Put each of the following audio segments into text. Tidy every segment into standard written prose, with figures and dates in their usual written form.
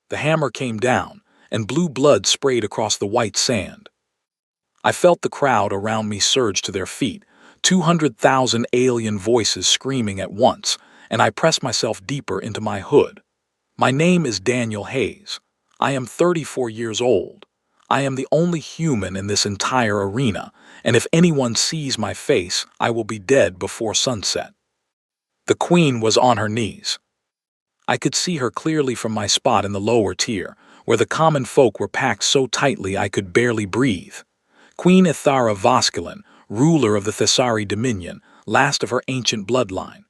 The hammer came down, and blue blood sprayed across the white sand. I felt the crowd around me surge to their feet, 200,000 alien voices screaming at once, and I pressed myself deeper into my hood. My name is Daniel Hayes. I am 34 years old. I am the only human in this entire arena, and if anyone sees my face, I will be dead before sunset. The Queen was on her knees. I could see her clearly from my spot in the lower tier, where the common folk were packed so tightly I could barely breathe. Queen Ithara Voskalin, ruler of the Thessari Dominion, last of her ancient bloodline.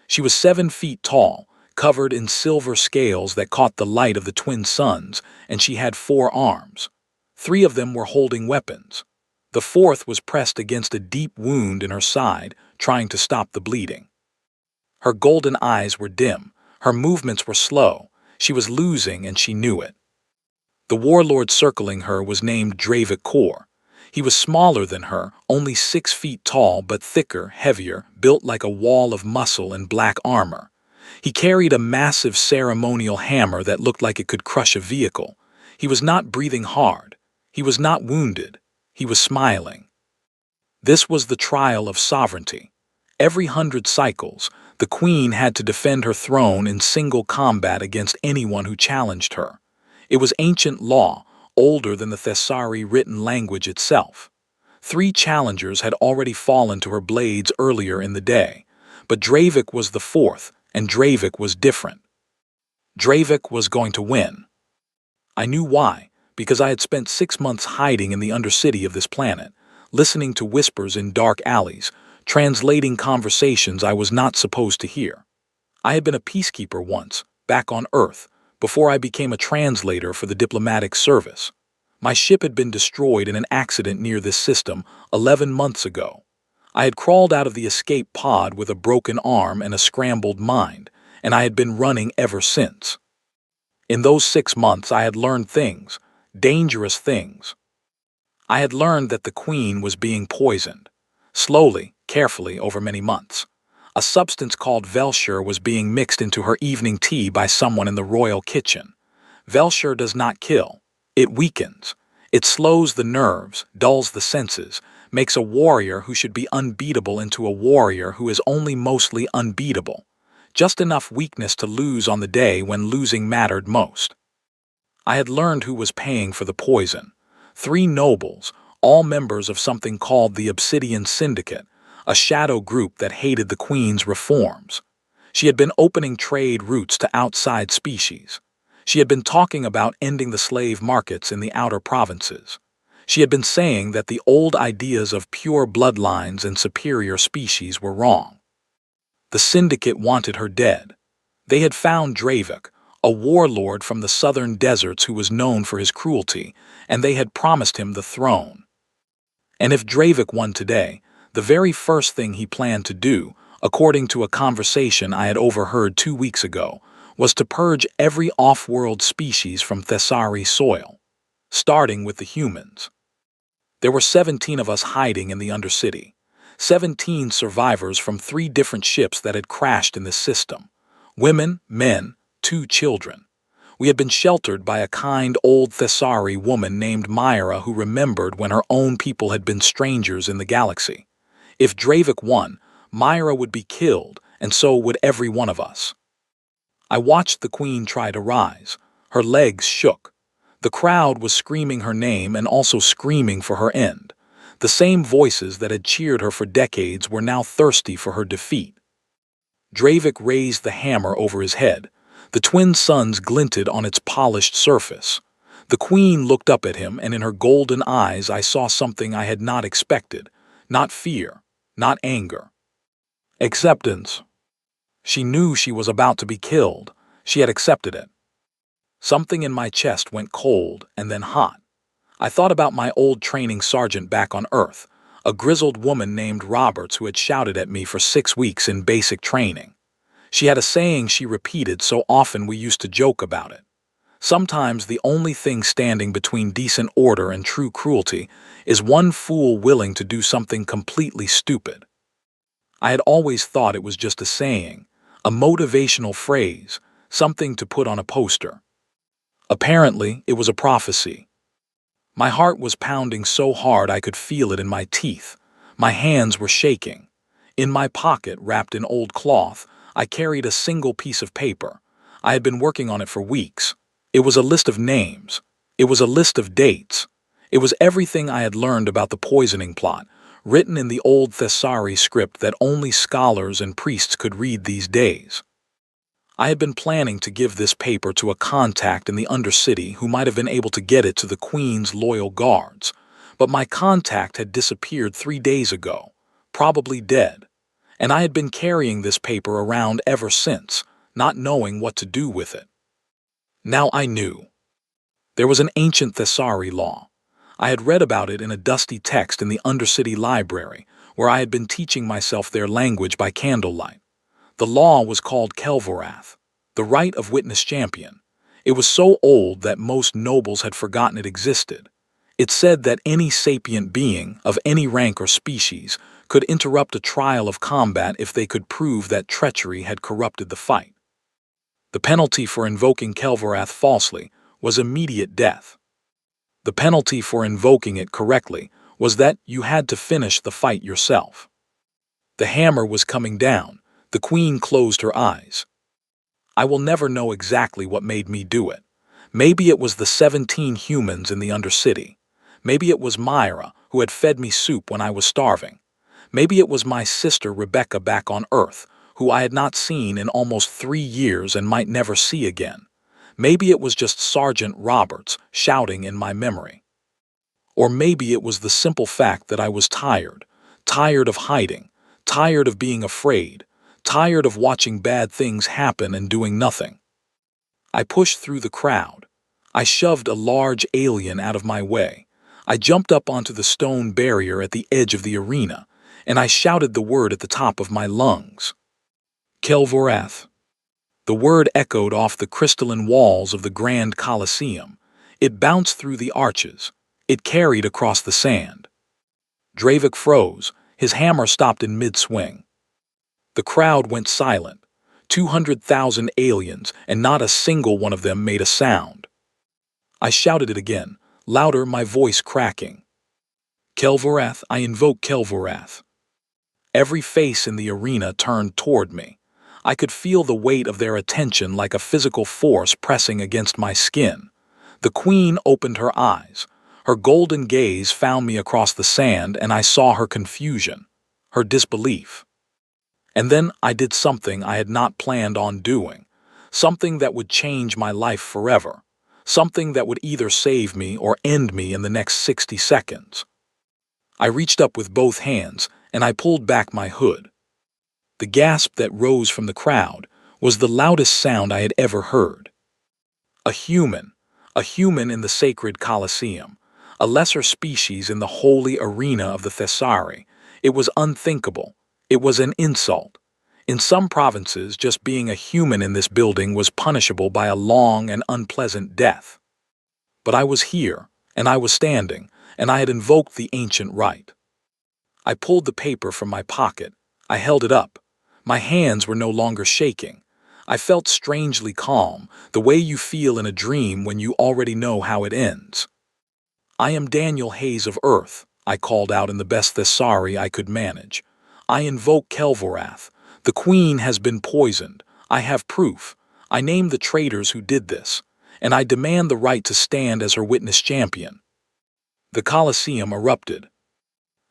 She was 7 feet tall, covered in silver scales that caught the light of the twin suns, and she had 4 arms. 3 of them were holding weapons. The 4th was pressed against a deep wound in her side, trying to stop the bleeding. Her golden eyes were dim, her movements were slow, she was losing and she knew it. The warlord circling her was named Dravik Kor. He was smaller than her, only 6 feet tall but thicker, heavier, built like a wall of muscle and black armor. He carried a massive ceremonial hammer that looked like it could crush a vehicle. He was not breathing hard. He was not wounded. He was smiling. This was the trial of sovereignty. Every 100 cycles, the queen had to defend her throne in single combat against anyone who challenged her. It was ancient law, older than the Thessari written language itself. 3 challengers had already fallen to her blades earlier in the day, but Dravik was the 4th, and Dravik was different. Dravik was going to win. I knew why, because I had spent 6 months hiding in the undercity of this planet, listening to whispers in dark alleys, translating conversations I was not supposed to hear. I had been a peacekeeper once, back on Earth, before I became a translator for the diplomatic service. My ship had been destroyed in an accident near this system 11 months ago. I had crawled out of the escape pod with a broken arm and a scrambled mind, and I had been running ever since. In those 6 months I had learned things, dangerous things. I had learned that the queen was being poisoned, slowly, carefully over many months. A substance called Velshire was being mixed into her evening tea by someone in the royal kitchen. Velshire does not kill. It weakens. It slows the nerves, dulls the senses, makes a warrior who should be unbeatable into a warrior who is only mostly unbeatable. Just enough weakness to lose on the day when losing mattered most. I had learned who was paying for the poison. 3 nobles, all members of something called the Obsidian Syndicate, a shadow group that hated the Queen's reforms. She had been opening trade routes to outside species. She had been talking about ending the slave markets in the outer provinces. She had been saying that the old ideas of pure bloodlines and superior species were wrong. The Syndicate wanted her dead. They had found Dravik, a warlord from the southern deserts who was known for his cruelty, and they had promised him the throne. And if Dravik won today, the very first thing he planned to do, according to a conversation I had overheard 2 weeks ago, was to purge every off-world species from Thessari soil, starting with the humans. There were 17 of us hiding in the Undercity, 17 survivors from 3 different ships that had crashed in this system. Women, men, 2 children. We had been sheltered by a kind old Thessari woman named Myra who remembered when her own people had been strangers in the galaxy. If Dravik won, Myra would be killed, and so would every one of us. I watched the queen try to rise. Her legs shook. The crowd was screaming her name and also screaming for her end. The same voices that had cheered her for decades were now thirsty for her defeat. Dravik raised the hammer over his head. The twin suns glinted on its polished surface. The queen looked up at him, and in her golden eyes I saw something I had not expected. Not fear, not anger. Acceptance. She knew she was about to be killed. She had accepted it. Something in my chest went cold and then hot. I thought about my old training sergeant back on Earth, a grizzled woman named Roberts who had shouted at me for 6 weeks in basic training. She had a saying she repeated so often we used to joke about it. Sometimes the only thing standing between decent order and true cruelty is one fool willing to do something completely stupid. I had always thought it was just a saying, a motivational phrase, something to put on a poster. Apparently, it was a prophecy. My heart was pounding so hard I could feel it in my teeth. My hands were shaking. In my pocket, wrapped in old cloth, I carried a single piece of paper. I had been working on it for weeks. It was a list of names. It was a list of dates. It was everything I had learned about the poisoning plot, written in the old Thessari script that only scholars and priests could read these days. I had been planning to give this paper to a contact in the Undercity who might have been able to get it to the Queen's loyal guards, but my contact had disappeared 3 days ago, probably dead, and I had been carrying this paper around ever since, not knowing what to do with it. Now I knew. There was an ancient Thessari law. I had read about it in a dusty text in the Undercity library, where I had been teaching myself their language by candlelight. The law was called Kelvorath, the right of witness champion. It was so old that most nobles had forgotten it existed. It said that any sapient being, of any rank or species, could interrupt a trial of combat if they could prove that treachery had corrupted the fight. The penalty for invoking Kelvorath falsely was immediate death. The penalty for invoking it correctly was that you had to finish the fight yourself. The hammer was coming down. The Queen closed her eyes. I will never know exactly what made me do it. Maybe it was the 17 humans in the Undercity. Maybe it was Myra, who had fed me soup when I was starving. Maybe it was my sister Rebecca back on Earth, who I had not seen in almost 3 years and might never see again. Maybe it was just Sergeant Roberts shouting in my memory. Or maybe it was the simple fact that I was tired, tired of hiding, tired of being afraid, tired of watching bad things happen and doing nothing. I pushed through the crowd. I shoved a large alien out of my way. I jumped up onto the stone barrier at the edge of the arena, and I shouted the word at the top of my lungs. Kelvorath. The word echoed off the crystalline walls of the Grand Colosseum. It bounced through the arches. It carried across the sand. Dravik froze. His hammer stopped in mid-swing. The crowd went silent. 200,000 aliens, and not a single one of them made a sound. I shouted it again, louder, my voice cracking. Kelvorath, I invoke Kelvorath. Every face in the arena turned toward me. I could feel the weight of their attention like a physical force pressing against my skin. The Queen opened her eyes. Her golden gaze found me across the sand, and I saw her confusion, her disbelief. And then I did something I had not planned on doing, something that would change my life forever, something that would either save me or end me in the next 60 seconds. I reached up with both hands, and I pulled back my hood. The gasp that rose from the crowd was the loudest sound I had ever heard. A human in the sacred Colosseum, a lesser species in the holy arena of the Thessari. It was unthinkable. It was an insult. In some provinces, just being a human in this building was punishable by a long and unpleasant death. But I was here, and I was standing, and I had invoked the ancient right. I pulled the paper from my pocket. I held it up. My hands were no longer shaking. I felt strangely calm, the way you feel in a dream when you already know how it ends. I am Daniel Hayes of Earth, I called out in the best Thessari I could manage. I invoke Kelvorath. The Queen has been poisoned. I have proof. I name the traitors who did this, and I demand the right to stand as her witness champion. The Colosseum erupted.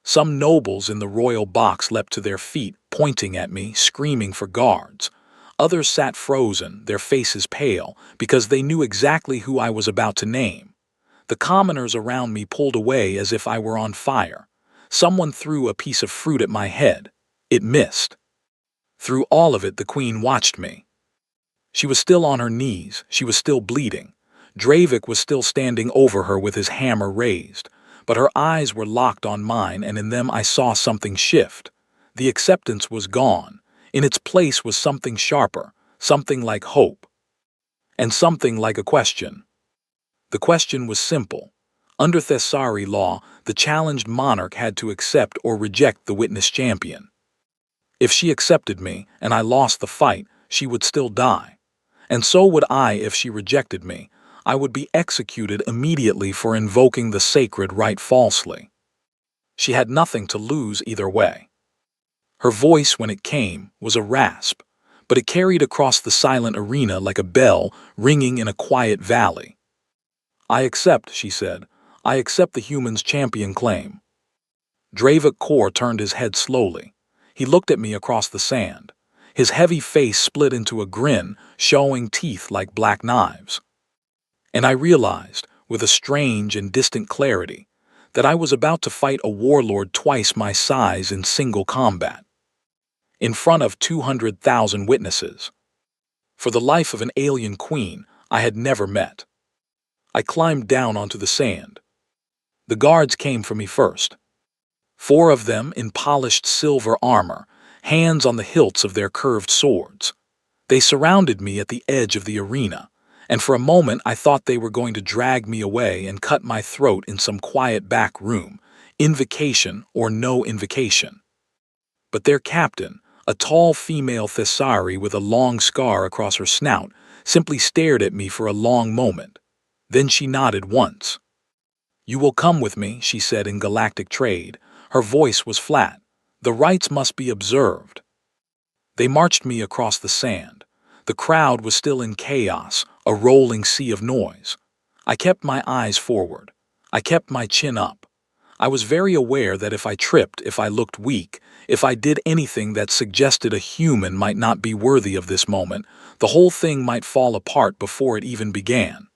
Some nobles in the royal box leapt to their feet, pointing at me, screaming for guards. Others sat frozen, their faces pale, because they knew exactly who I was about to name. The commoners around me pulled away as if I were on fire. Someone threw a piece of fruit at my head. It missed. Through all of it, the Queen watched me. She was still on her knees. She was still bleeding. Dravik was still standing over her with his hammer raised. But her eyes were locked on mine, and in them I saw something shift. The acceptance was gone. In its place was something sharper, something like hope, and something like a question. The question was simple. Under Thessari law, the challenged monarch had to accept or reject the witness champion. If she accepted me, and I lost the fight, she would still die. And so would I if she rejected me. I would be executed immediately for invoking the sacred rite falsely. She had nothing to lose either way. Her voice, when it came, was a rasp, but it carried across the silent arena like a bell ringing in a quiet valley. "I accept," she said. "I accept the human's champion claim." Dravik Kaur turned his head slowly. He looked at me across the sand. His heavy face split into a grin, showing teeth like black knives. And I realized, with a strange and distant clarity, that I was about to fight a warlord twice my size in single combat, in front of 200,000 witnesses, for the life of an alien queen I had never met. I climbed down onto the sand. The guards came for me first. 4 of them in polished silver armor, hands on the hilts of their curved swords. They surrounded me at the edge of the arena, and for a moment I thought they were going to drag me away and cut my throat in some quiet back room, invocation or no invocation. But their captain, a tall female Thessari with a long scar across her snout, simply stared at me for a long moment. Then she nodded once. "You will come with me," she said in galactic trade. Her voice was flat. "The rites must be observed." They marched me across the sand. The crowd was still in chaos, a rolling sea of noise. I kept my eyes forward. I kept my chin up. I was very aware that if I tripped, if I looked weak, if I did anything that suggested a human might not be worthy of this moment, the whole thing might fall apart before it even began.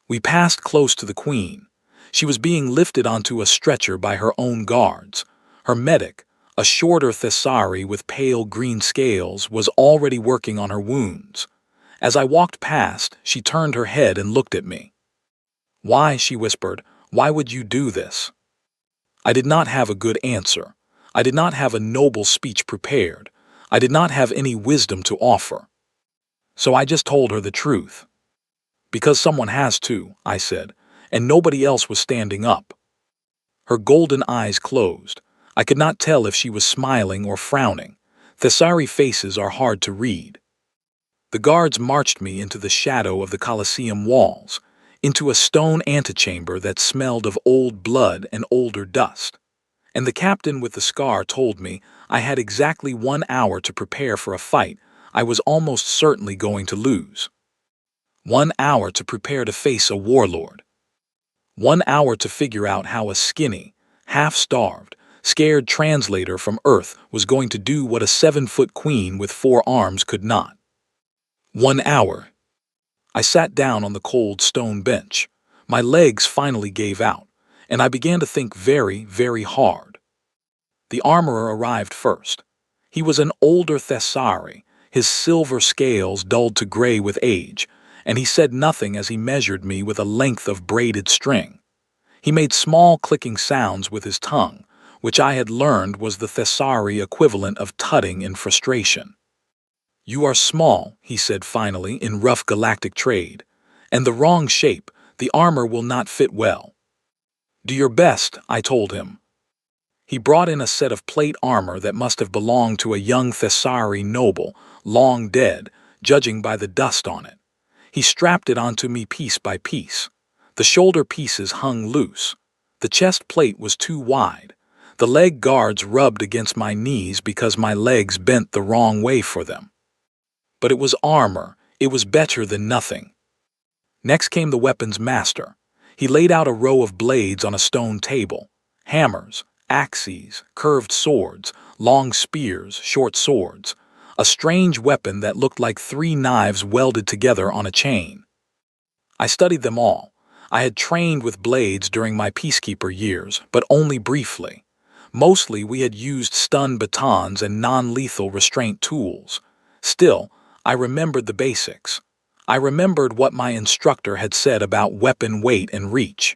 We passed close to the queen. She was being lifted onto a stretcher by her own guards. Her medic, a shorter Thessari with pale green scales, was already working on her wounds. As I walked past, she turned her head and looked at me. "Why," she whispered, "why would you do this?" I did not have a good answer. I did not have a noble speech prepared. I did not have any wisdom to offer. So I just told her the truth. "Because someone has to," I said, and nobody else was standing up. Her golden eyes closed. I could not tell if she was smiling or frowning. Thessari faces are hard to read. The guards marched me into the shadow of the Colosseum walls, into a stone antechamber that smelled of old blood and older dust. And the captain with the scar told me I had exactly 1 hour to prepare for a fight I was almost certainly going to lose. 1 hour to prepare to face a warlord. 1 hour to figure out how a skinny, half-starved, scared translator from Earth was going to do what a 7-foot queen with 4 arms could not. 1 hour. I sat down on the cold stone bench. My legs finally gave out, and I began to think very, very hard. The armorer arrived first. He was an older Thessari, his silver scales dulled to gray with age, and he said nothing as he measured me with a length of braided string. He made small clicking sounds with his tongue, which I had learned was the Thessari equivalent of tutting in frustration. "You are small," he said finally in rough galactic trade, "and the wrong shape. The armor will not fit well." "Do your best," I told him. He brought in a set of plate armor that must have belonged to a young Thessari noble, long dead, judging by the dust on it. He strapped it onto me piece by piece. The shoulder pieces hung loose. The chest plate was too wide. The leg guards rubbed against my knees because my legs bent the wrong way for them. But it was armor. It was better than nothing. Next came the weapons master. He laid out a row of blades on a stone table. Hammers, axes, curved swords, long spears, short swords. A strange weapon that looked like 3 knives welded together on a chain. I studied them all. I had trained with blades during my peacekeeper years, but only briefly. Mostly we had used stun batons and non-lethal restraint tools. Still, I remembered the basics. I remembered what my instructor had said about weapon weight and reach.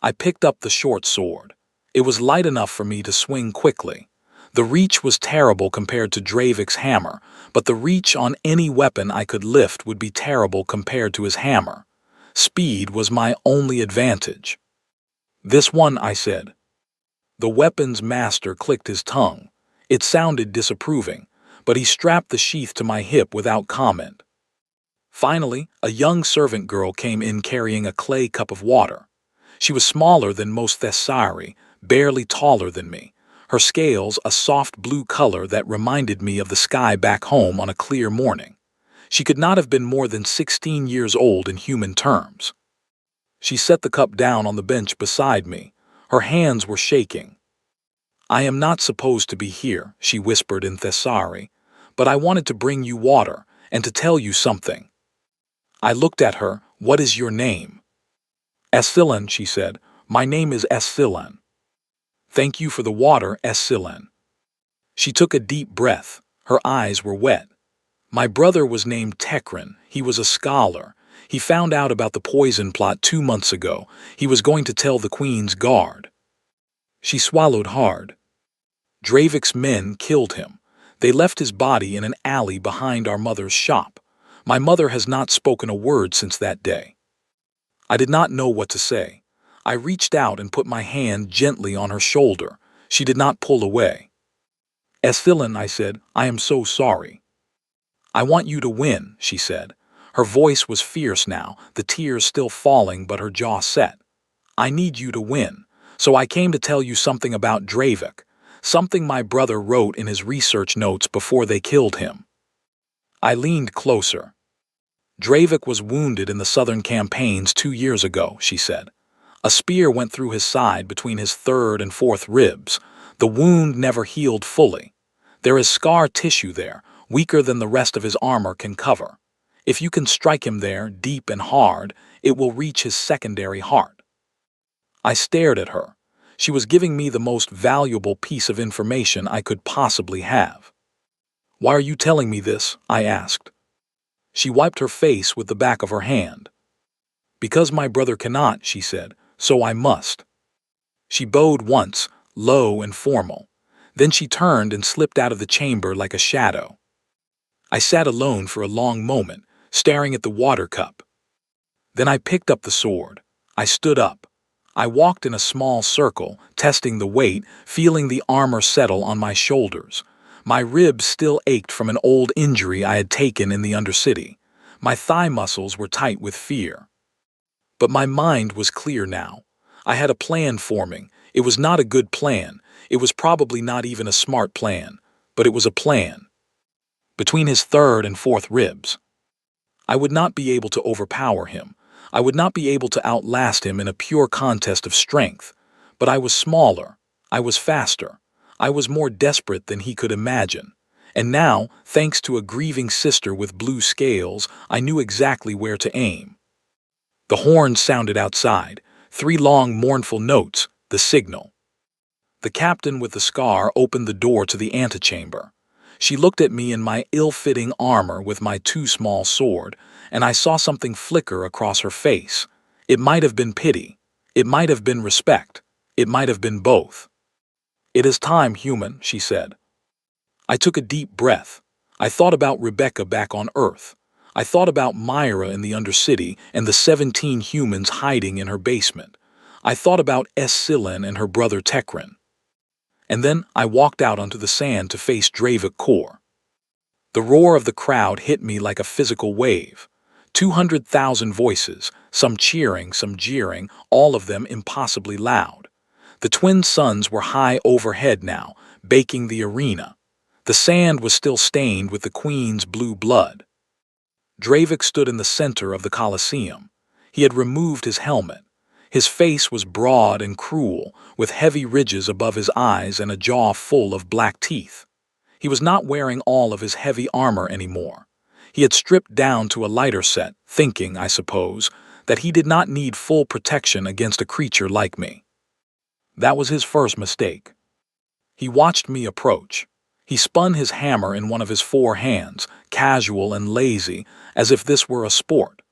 I picked up the short sword. It was light enough for me to swing quickly. The reach was terrible compared to Dravik's hammer, but the reach on any weapon I could lift would be terrible compared to his hammer. Speed was my only advantage. "This one," I said. The weapons master clicked his tongue. It sounded disapproving, but he strapped the sheath to my hip without comment. Finally, a young servant girl came in carrying a clay cup of water. She was smaller than most Thessari, barely taller than me. Her scales a soft blue color that reminded me of the sky back home on a clear morning. She could not have been more than 16 years old in human terms. She set the cup down on the bench beside me. Her hands were shaking. "I am not supposed to be here," she whispered in Thessari, "but I wanted to bring you water and to tell you something." I looked at her. "What is your name?" "Escilan," she said. "My name is Escilan." "Thank you for the water, Escilan." She took a deep breath. Her eyes were wet. "My brother was named Tekran. He was a scholar. He found out about the poison plot 2 months ago. He was going to tell the Queen's Guard." She swallowed hard. "Dravik's men killed him. They left his body in an alley behind our mother's shop. My mother has not spoken a word since that day." I did not know what to say. I reached out and put my hand gently on her shoulder. She did not pull away. "Escilan," I said, "I am so sorry." "I want you to win," she said. Her voice was fierce now, the tears still falling but her jaw set. "I need you to win. So I came to tell you something about Dravik, something my brother wrote in his research notes before they killed him." I leaned closer. "Dravik was wounded in the southern campaigns 2 years ago," she said. "A spear went through his side between his third and fourth ribs. The wound never healed fully. There is scar tissue there, weaker than the rest of his armor can cover. If you can strike him there, deep and hard, it will reach his secondary heart." I stared at her. She was giving me the most valuable piece of information I could possibly have. "Why are you telling me this?" I asked. She wiped her face with the back of her hand. "Because my brother cannot," she said, "so I must." She bowed once, low and formal. Then she turned and slipped out of the chamber like a shadow. I sat alone for a long moment, staring at the water cup. Then I picked up the sword. I stood up. I walked in a small circle, testing the weight, feeling the armor settle on my shoulders. My ribs still ached from an old injury I had taken in the Undercity. My thigh muscles were tight with fear. But my mind was clear now. I had a plan forming. It was not a good plan. It was probably not even a smart plan. But it was a plan. Between his third and fourth ribs. I would not be able to overpower him. I would not be able to outlast him in a pure contest of strength. But I was smaller. I was faster. I was more desperate than he could imagine. And now, thanks to a grieving sister with blue scales, I knew exactly where to aim. The horn sounded outside, 3 long mournful notes, the signal. The captain with the scar opened the door to the antechamber. She looked at me in my ill-fitting armor with my too small sword, and I saw something flicker across her face. It might have been pity. It might have been respect. It might have been both. "It is time, human," she said. I took a deep breath. I thought about Rebecca back on Earth. I thought about Myra in the Undercity and the 17 humans hiding in her basement. I thought about Escilan and her brother Tekran. And then I walked out onto the sand to face Dravik Kor. The roar of the crowd hit me like a physical wave. 200,000 voices, some cheering, some jeering, all of them impossibly loud. The twin suns were high overhead now, baking the arena. The sand was still stained with the Queen's blue blood. Dravik stood in the center of the Colosseum. He had removed his helmet. His face was broad and cruel, with heavy ridges above his eyes and a jaw full of black teeth. He was not wearing all of his heavy armor anymore. He had stripped down to a lighter set, thinking, I suppose, that he did not need full protection against a creature like me. That was his first mistake. He watched me approach. He spun his hammer in one of his 4 hands, casual and lazy, as if this were a sport.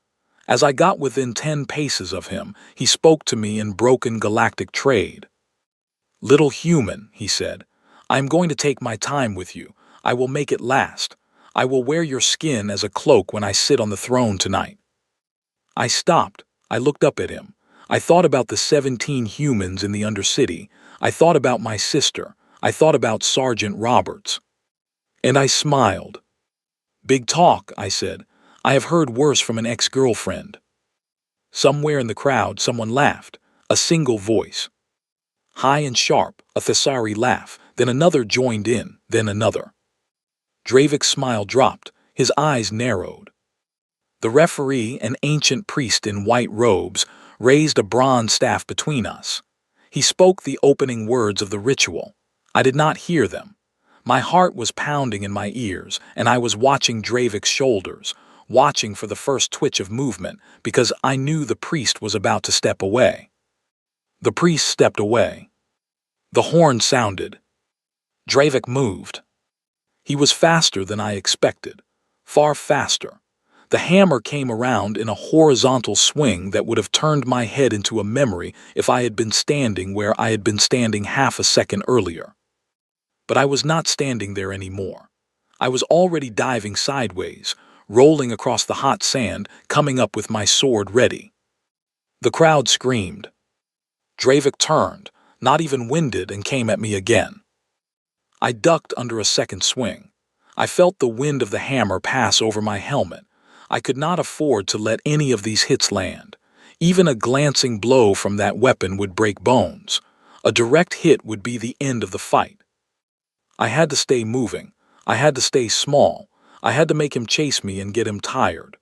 As I got within 10 paces of him, he spoke to me in broken galactic trade. "Little human," he said, "I am going to take my time with you. I will make it last. I will wear your skin as a cloak when I sit on the throne tonight." I stopped. I looked up at him. I thought about the 17 humans in the Undercity. I thought about my sister. I thought about Sergeant Roberts. And I smiled. "Big talk," I said. I have heard worse from an ex-girlfriend." Somewhere in the crowd, someone laughed. A single voice. High and sharp, a Thessari laugh, then another joined in, then another. Dravik's smile dropped, his eyes narrowed. The referee, an ancient priest in white robes, raised a bronze staff between us. He spoke the opening words of the ritual. I did not hear them. My heart was pounding in my ears, and I was watching Dravik's shoulders, watching for the first twitch of movement, because I knew the priest was about to step away. The priest stepped away. The horn sounded. Dravik moved. He was faster than I expected, far faster. The hammer came around in a horizontal swing that would have turned my head into a memory if I had been standing where I had been standing half a second earlier. But I was not standing there anymore. I was already diving sideways, rolling across the hot sand, coming up with my sword ready. The crowd screamed. Dravik turned, not even winded, and came at me again. I ducked under a second swing. I felt the wind of the hammer pass over my helmet. I could not afford to let any of these hits land. Even a glancing blow from that weapon would break bones. A direct hit would be the end of the fight. I had to stay moving. I had to stay small. I had to make him chase me and get him tired.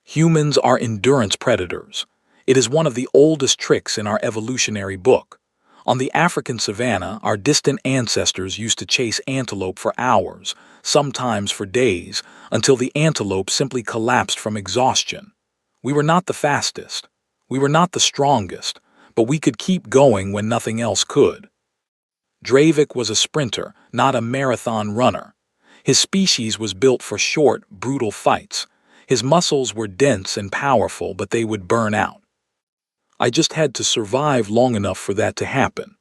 Humans are endurance predators. It is one of the oldest tricks in our evolutionary book. On the African savanna, our distant ancestors used to chase antelope for hours, sometimes for days, until the antelope simply collapsed from exhaustion. We were not the fastest. We were not the strongest, but we could keep going when nothing else could. Dravik was a sprinter, not a marathon runner. His species was built for short, brutal fights. His muscles were dense and powerful, but they would burn out. I just had to survive long enough for that to happen.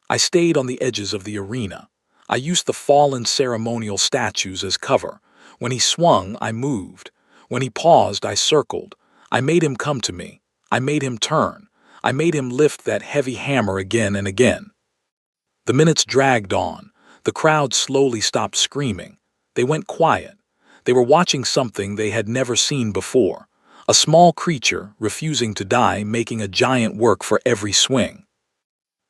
I stayed on the edges of the arena. I used the fallen ceremonial statues as cover. When he swung, I moved. When he paused, I circled. I made him come to me. I made him turn. I made him lift that heavy hammer again and again. The minutes dragged on. The crowd slowly stopped screaming. They went quiet. They were watching something they had never seen before. A small creature, refusing to die, making a giant work for every swing.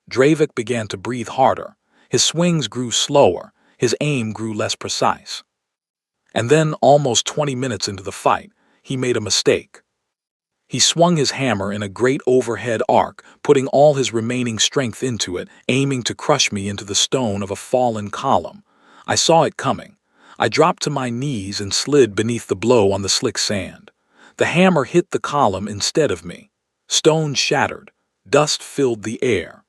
Dravik began to breathe harder. His swings grew slower. His aim grew less precise. And then, almost 20 minutes into the fight, he made a mistake. He swung his hammer in a great overhead arc, putting all his remaining strength into it, aiming to crush me into the stone of a fallen column. I saw it coming. I dropped to my knees and slid beneath the blow on the slick sand. The hammer hit the column instead of me. Stone shattered. Dust filled the air.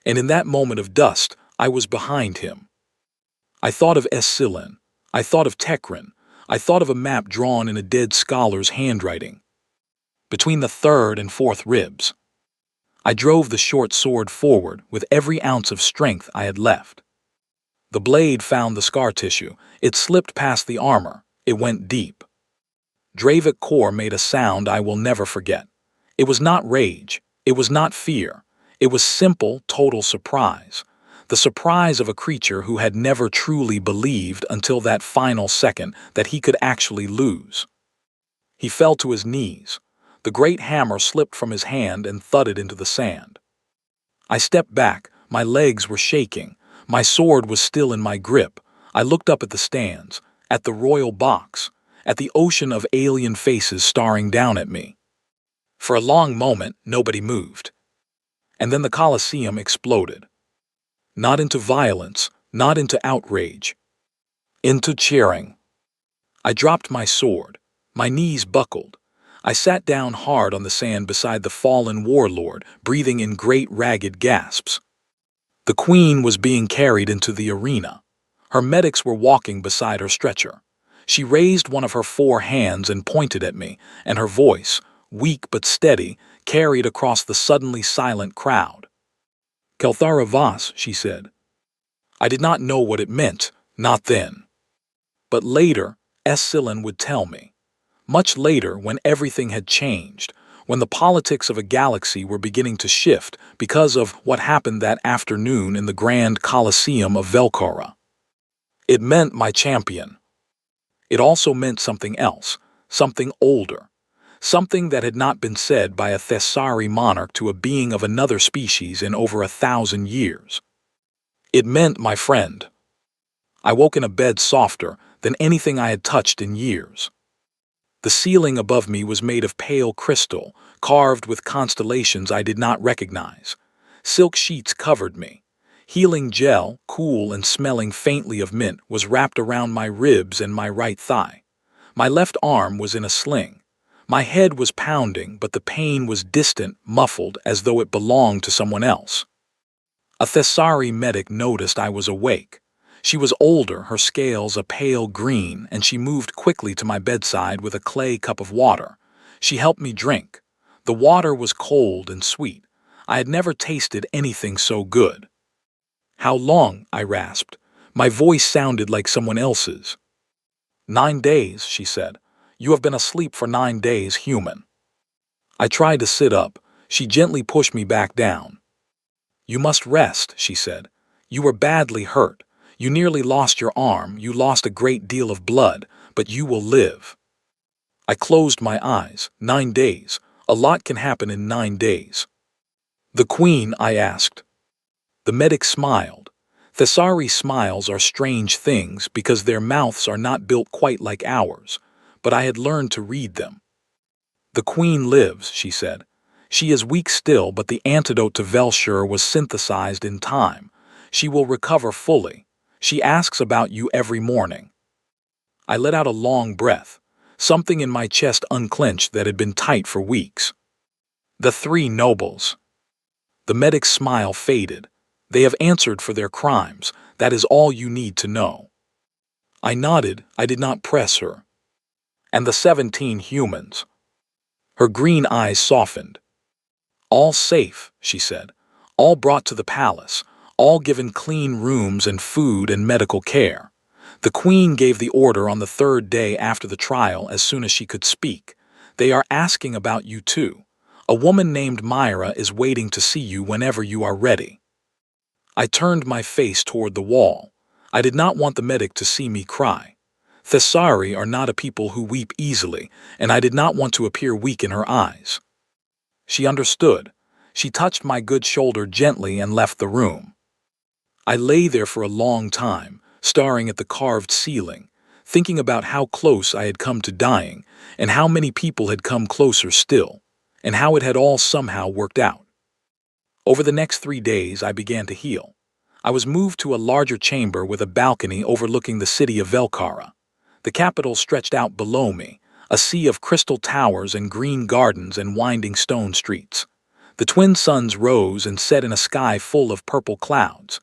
And in that moment of dust, I was behind him. I thought of Essilin. I thought of Tekrin. I thought of a map drawn in a dead scholar's handwriting. Between the third and fourth ribs. I drove the short sword forward with every ounce of strength I had left. The blade found the scar tissue. It slipped past the armor. It went deep. Dravik core made a sound I will never forget. It was not rage. It was not fear. It was simple, total surprise. The surprise of a creature who had never truly believed until that final second that he could actually lose. He fell to his knees. The great hammer slipped from his hand and thudded into the sand. I stepped back. My legs were shaking. My sword was still in my grip. I looked up at the stands, at the royal box, at the ocean of alien faces staring down at me. For a long moment, nobody moved. And then the Colosseum exploded. Not into violence, not into outrage. Into cheering. I dropped my sword. My knees buckled. I sat down hard on the sand beside the fallen warlord, breathing in great ragged gasps. The queen was being carried into the arena. Her medics were walking beside her stretcher. She raised one of her 4 hands and pointed at me, and her voice, weak but steady, carried across the suddenly silent crowd. "Kelthara Vas," she said. I did not know what it meant, not then. But later, Essilin would tell me. Much later, when everything had changed, when the politics of a galaxy were beginning to shift because of what happened that afternoon in the Grand Colosseum of Velkora. It meant my champion. It also meant something else, something older, something that had not been said by a Thessari monarch to a being of another species in over 1,000 years. It meant, my friend. I woke in a bed softer than anything I had touched in years. The ceiling above me was made of pale crystal, carved with constellations I did not recognize. Silk sheets covered me. Healing gel, cool and smelling faintly of mint, was wrapped around my ribs and my right thigh. My left arm was in a sling. My head was pounding, but the pain was distant, muffled, as though it belonged to someone else. A Thessari medic noticed I was awake. She was older, her scales a pale green, and she moved quickly to my bedside with a clay cup of water. She helped me drink. The water was cold and sweet. I had never tasted anything so good. "How long?" I rasped. My voice sounded like someone else's. "9 days," she said. "You have been asleep for 9 days, human." I tried to sit up. She gently pushed me back down. "You must rest," she said. "You were badly hurt. You nearly lost your arm, you lost a great deal of blood, but you will live." I closed my eyes. 9 days. A lot can happen in 9 days. "The Queen?" I asked. The medic smiled. Thessari smiles are strange things because their mouths are not built quite like ours, but I had learned to read them. "The Queen lives," she said. "She is weak still, but the antidote to Velshur was synthesized in time. She will recover fully. She asks about you every morning." I let out a long breath. Something in my chest unclenched that had been tight for weeks. "The 3 nobles." The medic's smile faded. "They have answered for their crimes. That is all you need to know." I nodded. I did not press her. "And the 17 humans." Her green eyes softened. "All safe," she said. "All brought to the palace. All given clean rooms and food and medical care. The Queen gave the order on the 3rd day after the trial as soon as she could speak. They are asking about you too. A woman named Myra is waiting to see you whenever you are ready." I turned my face toward the wall. I did not want the medic to see me cry. Thessari are not a people who weep easily, and I did not want to appear weak in her eyes. She understood. She touched my good shoulder gently and left the room. I lay there for a long time, staring at the carved ceiling, thinking about how close I had come to dying, and how many people had come closer still, and how it had all somehow worked out. Over the next 3 days, I began to heal. I was moved to a larger chamber with a balcony overlooking the city of Velkara. The capital stretched out below me, a sea of crystal towers and green gardens and winding stone streets. The twin suns rose and set in a sky full of purple clouds.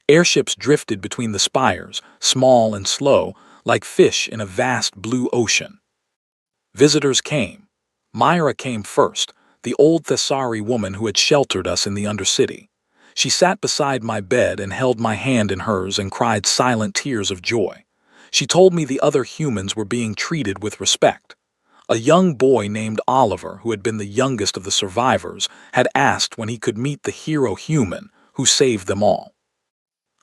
Airships drifted between the spires, small and slow, like fish in a vast blue ocean. Visitors came. Myra came first, the old Thessari woman who had sheltered us in the Undercity. She sat beside my bed and held my hand in hers and cried silent tears of joy. She told me the other humans were being treated with respect. A young boy named Oliver, who had been the youngest of the survivors, had asked when he could meet the hero human who saved them all.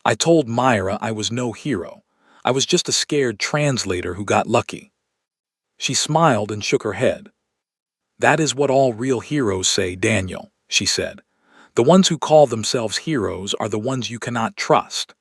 I told Myra I was no hero. I was just a scared translator who got lucky. She smiled and shook her head. "That is what all real heroes say, Daniel," she said. "The ones who call themselves heroes are the ones you cannot trust."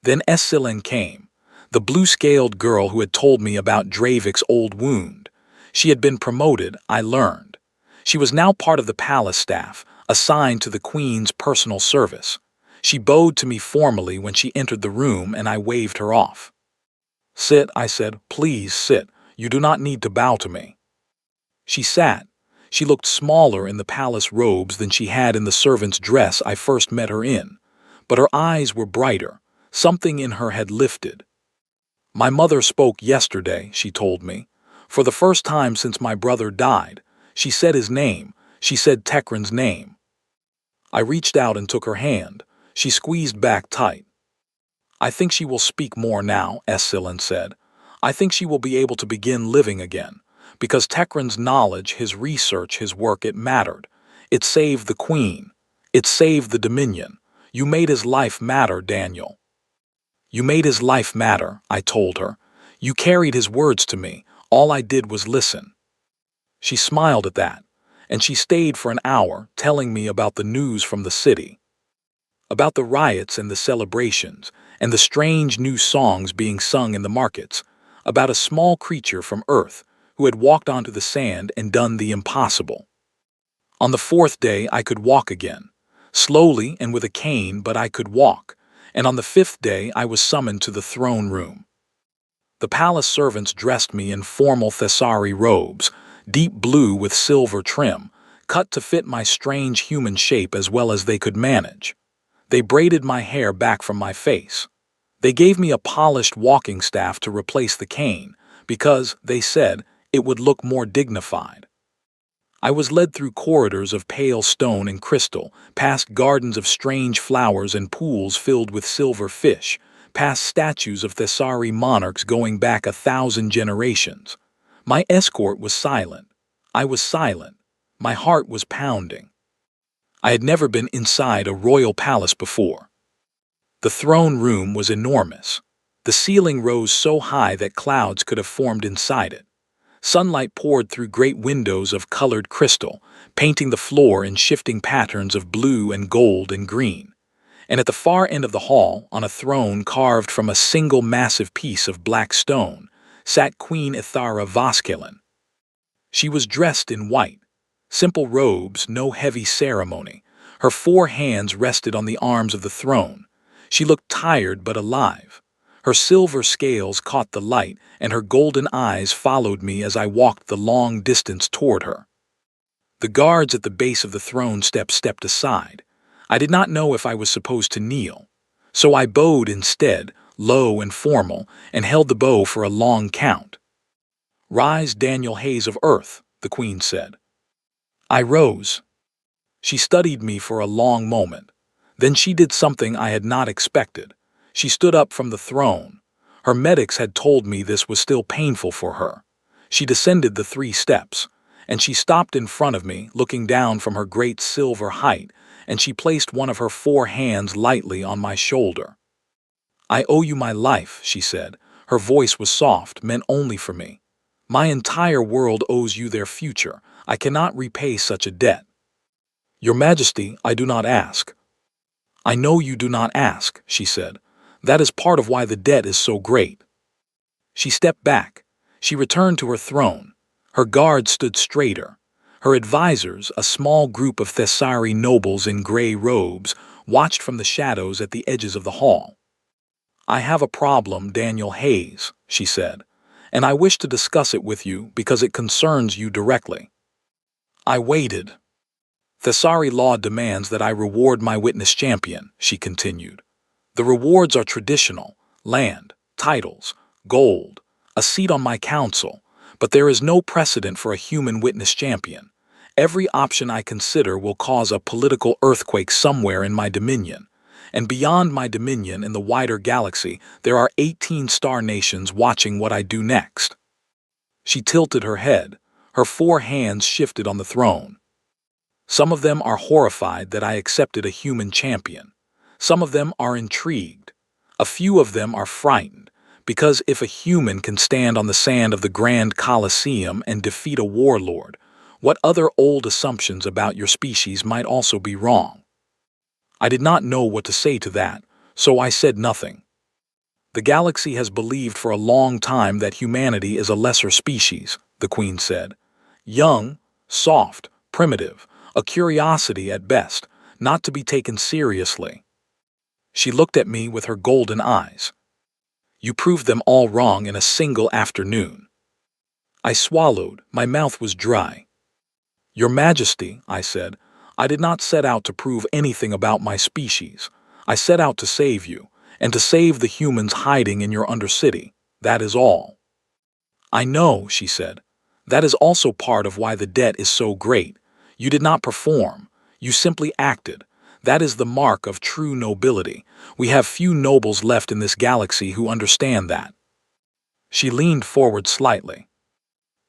Then Essilin came, the blue-scaled girl who had told me about Dravik's old wound. She had been promoted, I learned. She was now part of the palace staff, assigned to the Queen's personal service. She bowed to me formally when she entered the room, and I waved her off. "Sit," I said. "Please sit. You do not need to bow to me." She sat. She looked smaller in the palace robes than she had in the servant's dress I first met her in, but her eyes were brighter. Something in her had lifted. "My mother spoke yesterday," she told me. "For the first time since my brother died. She said his name. She said Tekran's name." I reached out and took her hand. She squeezed back tight. "I think she will speak more now," Essilin said. "I think she will be able to begin living again. Because Tekran's knowledge, his research, his work, it mattered. It saved the Queen. It saved the Dominion. You made his life matter, Daniel." "You made his life matter," I told her. You carried his words to me. All I did was listen." She smiled at that, and she stayed for an hour telling me about the news from the city, about the riots and the celebrations, and the strange new songs being sung in the markets, about a small creature from Earth who had walked onto the sand and done the impossible. On the fourth day I could walk again, slowly and with a cane, but I could walk, and on the fifth day I was summoned to the throne room. The palace servants dressed me in formal Thessari robes, deep blue with silver trim, cut to fit my strange human shape as well as they could manage. They braided my hair back from my face. They gave me a polished walking staff to replace the cane, because, they said, it would look more dignified. I was led through corridors of pale stone and crystal, past gardens of strange flowers and pools filled with silver fish, past statues of Thessari monarchs going back 1,000 generations. My escort was silent. I was silent. My heart was pounding. I had never been inside a royal palace before. The throne room was enormous. The ceiling rose so high that clouds could have formed inside it. Sunlight poured through great windows of colored crystal, painting the floor in shifting patterns of blue and gold and green. And at the far end of the hall, on a throne carved from a single massive piece of black stone, sat Queen Ithara Voskelen. She was dressed in white, simple robes, no heavy ceremony. Her 4 hands rested on the arms of the throne. She looked tired but alive. Her silver scales caught the light, and her golden eyes followed me as I walked the long distance toward her. The guards at the base of the throne stepped aside. I did not know if I was supposed to kneel. So I bowed instead, low and formal, and held the bow for a long count. "Rise, Daniel Hayes of Earth," the Queen said. I rose. She studied me for a long moment. Then she did something I had not expected. She stood up from the throne. Her medics had told me this was still painful for her. She descended the 3 steps, and she stopped in front of me, looking down from her great silver height, and she placed one of her 4 hands lightly on my shoulder. "I owe you my life," she said. Her voice was soft, meant only for me. "My entire world owes you their future. I cannot repay such a debt." "Your Majesty, I do not ask." "I know you do not ask," she said. "That is part of why the debt is so great." She stepped back. She returned to her throne. Her guards stood straighter. Her advisors, a small group of Thessari nobles in gray robes, watched from the shadows at the edges of the hall. "I have a problem, Daniel Hayes," she said, "and I wish to discuss it with you because it concerns you directly." I waited. "Thessari law demands that I reward my witness champion," she continued. "The rewards are traditional: land, titles, gold, a seat on my council, but there is no precedent for a human witness champion. Every option I consider will cause a political earthquake somewhere in my dominion. And beyond my dominion in the wider galaxy, there are 18 star nations watching what I do next." She tilted her head. Her 4 hands shifted on the throne. "Some of them are horrified that I accepted a human champion. Some of them are intrigued. A few of them are frightened, because if a human can stand on the sand of the Grand Colosseum and defeat a warlord, what other old assumptions about your species might also be wrong?" I did not know what to say to that, so I said nothing. "The galaxy has believed for a long time that humanity is a lesser species," the Queen said. "Young, soft, primitive, a curiosity at best, not to be taken seriously." She looked at me with her golden eyes. "You proved them all wrong in a single afternoon." I swallowed. My mouth was dry. "Your Majesty," I said, "I did not set out to prove anything about my species. I set out to save you, and to save the humans hiding in your undercity. That is all." "I know," she said. "That is also part of why the debt is so great. You did not perform. You simply acted. That is the mark of true nobility. We have few nobles left in this galaxy who understand that." She leaned forward slightly.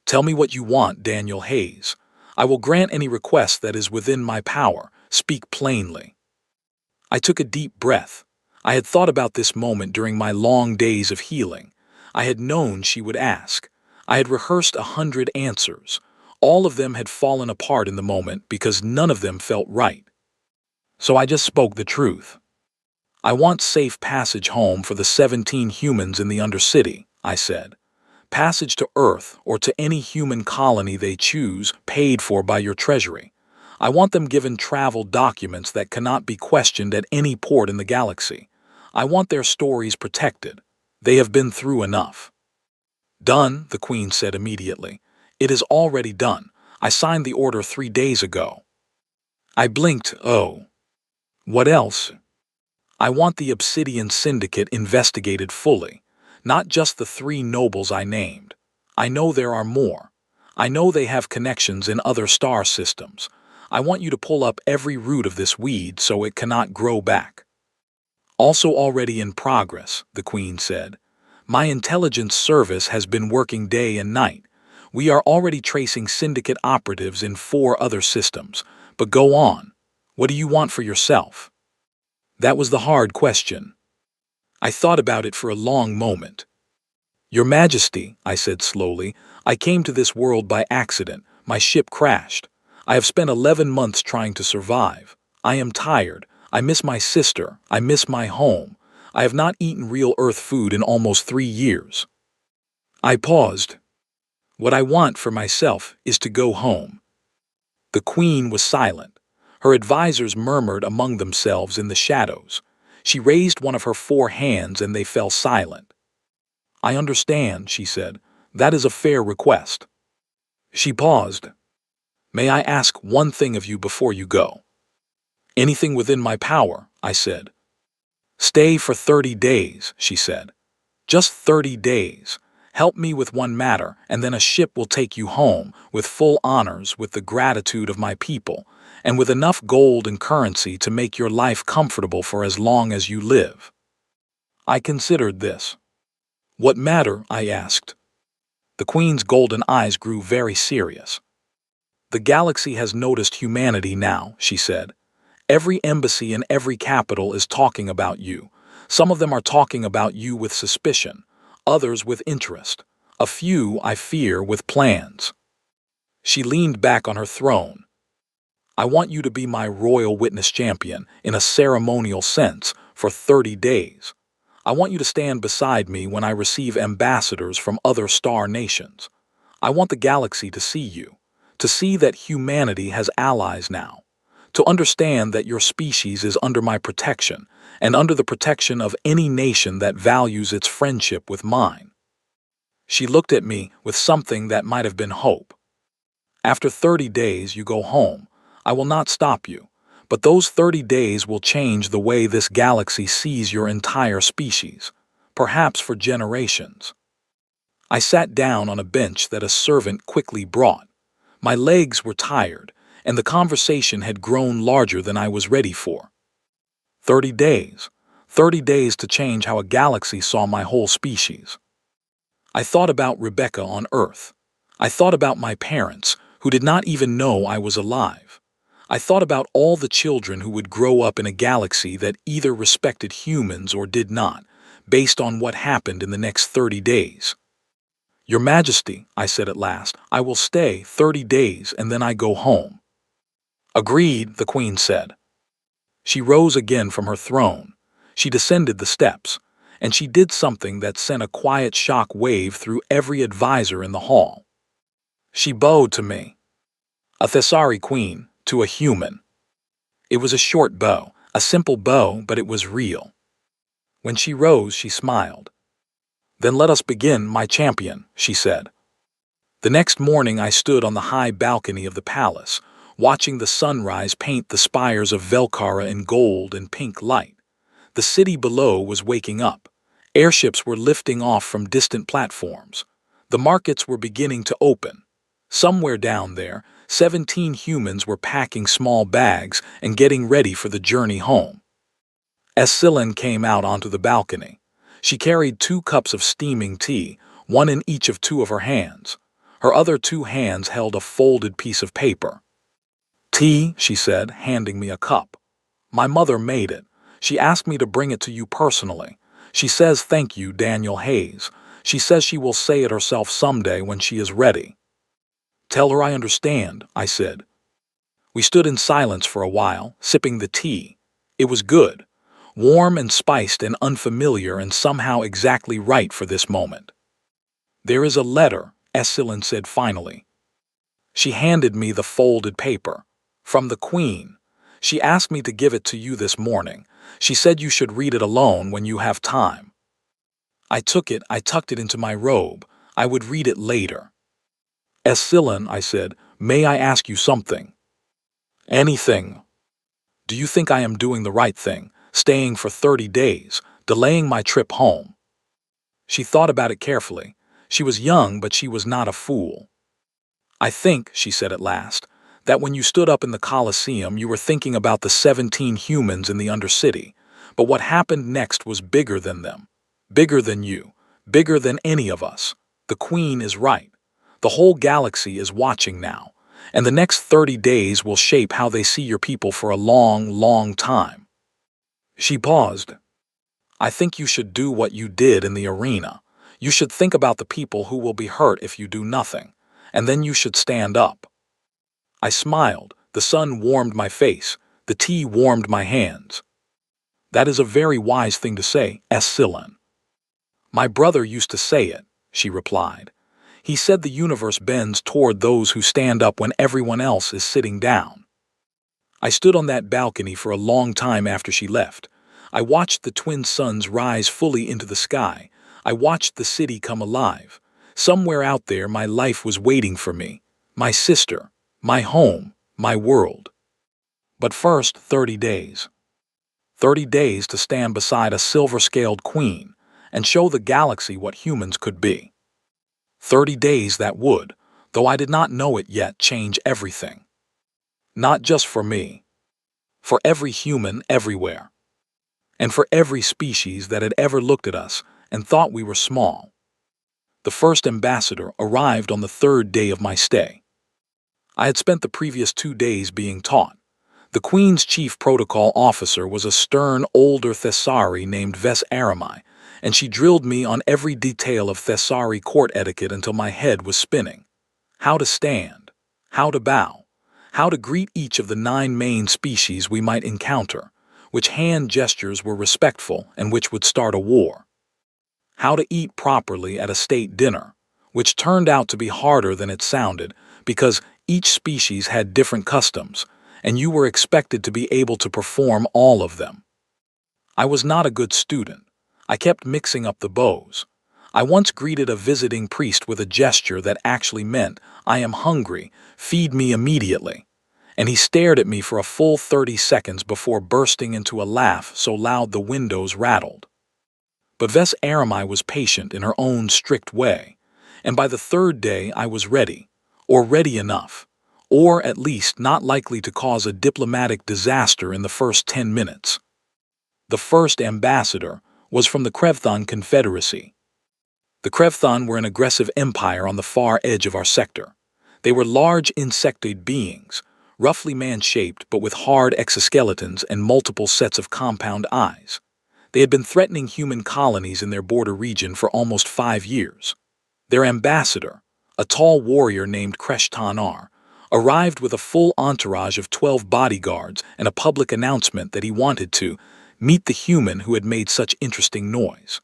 "Tell me what you want, Daniel Hayes. I will grant any request that is within my power. Speak plainly." I took a deep breath. I had thought about this moment during my long days of healing. I had known she would ask. I had rehearsed 100 answers. All of them had fallen apart in the moment because none of them felt right. So I just spoke the truth. I want safe passage home for the 17 humans in the Undercity, I said. Passage to Earth or to any human colony they choose, paid for by your treasury. I want them given travel documents that cannot be questioned at any port in the galaxy. I want their stories protected. They have been through enough. Done, the Queen said immediately. It is already done. I signed the order 3 days ago. I blinked. Oh. What else? I want the Obsidian Syndicate investigated fully, not just the 3 nobles I named. I know there are more. I know they have connections in other star systems. I want you to pull up every root of this weed so it cannot grow back. Also already in progress, the Queen said. My intelligence service has been working day and night. We are already tracing Syndicate operatives in 4 other systems. But go on. What do you want for yourself? That was the hard question. I thought about it for a long moment. Your Majesty, I said slowly, I came to this world by accident. My ship crashed. I have spent 11 months trying to survive. I am tired. I miss my sister. I miss my home. I have not eaten real Earth food in almost 3 years. I paused. What I want for myself is to go home. The Queen was silent. Her advisors murmured among themselves in the shadows. She raised one of her 4 hands and they fell silent. I understand, she said. That is a fair request. She paused. May I ask one thing of you before you go? Anything within my power, I said. Stay for 30 days, she said. Just 30 days. Help me with one matter, and then a ship will take you home, with full honors, with the gratitude of my people, and with enough gold and currency to make your life comfortable for as long as you live. I considered this. What matter? I asked. The Queen's golden eyes grew very serious. The galaxy has noticed humanity now, she said. Every embassy in every capital is talking about you. Some of them are talking about you with suspicion, others with interest, a few, I fear, with plans. She leaned back on her throne. I want you to be my royal witness champion, in a ceremonial sense, for 30 days. I want you to stand beside me when I receive ambassadors from other star nations. I want the galaxy to see you, to see that humanity has allies now, to understand that your species is under my protection and under the protection of any nation that values its friendship with mine. She looked at me with something that might have been hope. After 30 days, you go home. I will not stop you, but those 30 days will change the way this galaxy sees your entire species, perhaps for generations. I sat down on a bench that a servant quickly brought. My legs were tired, and the conversation had grown larger than I was ready for. 30 days. 30 days to change how a galaxy saw my whole species. I thought about Rebecca on Earth. I thought about my parents, who did not even know I was alive. I thought about all the children who would grow up in a galaxy that either respected humans or did not, based on what happened in the next 30 days. Your Majesty, I said at last, I will stay 30 days and then I go home. Agreed, the Queen said. She rose again from her throne. She descended the steps, and she did something that sent a quiet shock wave through every advisor in the hall. She bowed to me. A Thessari queen, to a human. It was a short bow, a simple bow, but it was real. When she rose, she smiled. Then let us begin, my champion, she said. The next morning I stood on the high balcony of the palace, watching the sunrise paint the spires of Velkara in gold and pink light. The city below was waking up. Airships were lifting off from distant platforms. The markets were beginning to open. Somewhere down there, 17 humans were packing small bags and getting ready for the journey home. Essilin came out onto the balcony. She carried 2 cups of steaming tea, one in each of 2 of her hands. Her other 2 hands held a folded piece of paper. Tea, she said, handing me a cup. My mother made it. She asked me to bring it to you personally. She says thank you, Daniel Hayes. She says she will say it herself someday when she is ready. Tell her I understand, I said. We stood in silence for a while, sipping the tea. It was good, warm and spiced and unfamiliar and somehow exactly right for this moment. There is a letter, Essilin said finally. She handed me the folded paper. From the Queen. She asked me to give it to you this morning. She said you should read it alone when you have time. I took it, I tucked it into my robe. I would read it later. Essilin, I said, may I ask you something? Anything. Do you think I am doing the right thing, staying for 30 days, delaying my trip home? She thought about it carefully. She was young, but she was not a fool. I think, she said at last, that when you stood up in the Colosseum, you were thinking about the 17 humans in the Undercity, but what happened next was bigger than them, bigger than you, bigger than any of us. The Queen is right. The whole galaxy is watching now, and the next 30 days will shape how they see your people for a long, long time. She paused. I think you should do what you did in the arena. You should think about the people who will be hurt if you do nothing, and then you should stand up. I smiled. The sun warmed my face. The tea warmed my hands. That is a very wise thing to say, Essilin. My brother used to say it, she replied. He said the universe bends toward those who stand up when everyone else is sitting down. I stood on that balcony for a long time after she left. I watched the twin suns rise fully into the sky. I watched the city come alive. Somewhere out there my life was waiting for me. My sister, my home, my world. But first, 30 days. 30 days to stand beside a silver-scaled queen and show the galaxy what humans could be. 30 days that would, though I did not know it yet, change everything. Not just for me. For every human everywhere. And for every species that had ever looked at us and thought we were small. The first ambassador arrived on the 3rd day of my stay. I had spent the previous 2 days being taught. The Queen's chief protocol officer was a stern, older Thessari named Ves Aramai, and she drilled me on every detail of Thessari court etiquette until my head was spinning. How to stand, how to bow, how to greet each of the 9 main species we might encounter, which hand gestures were respectful and which would start a war. How to eat properly at a state dinner, which turned out to be harder than it sounded because each species had different customs, and you were expected to be able to perform all of them. I was not a good student. I kept mixing up the bows. I once greeted a visiting priest with a gesture that actually meant, I am hungry, feed me immediately. And he stared at me for a full 30 seconds before bursting into a laugh so loud the windows rattled. But Ves Aramai was patient in her own strict way, and by the 3rd day I was ready, or ready enough, or at least not likely to cause a diplomatic disaster in the first 10 minutes. The first ambassador was from the Krevthon Confederacy. The Krevthon were an aggressive empire on the far edge of our sector. They were large insectoid beings, roughly man-shaped but with hard exoskeletons and multiple sets of compound eyes. They had been threatening human colonies in their border region for almost 5 years. Their ambassador, a tall warrior named Kreshtanar, arrived with a full entourage of 12 bodyguards and a public announcement that he wanted to meet the human who had made such interesting noise.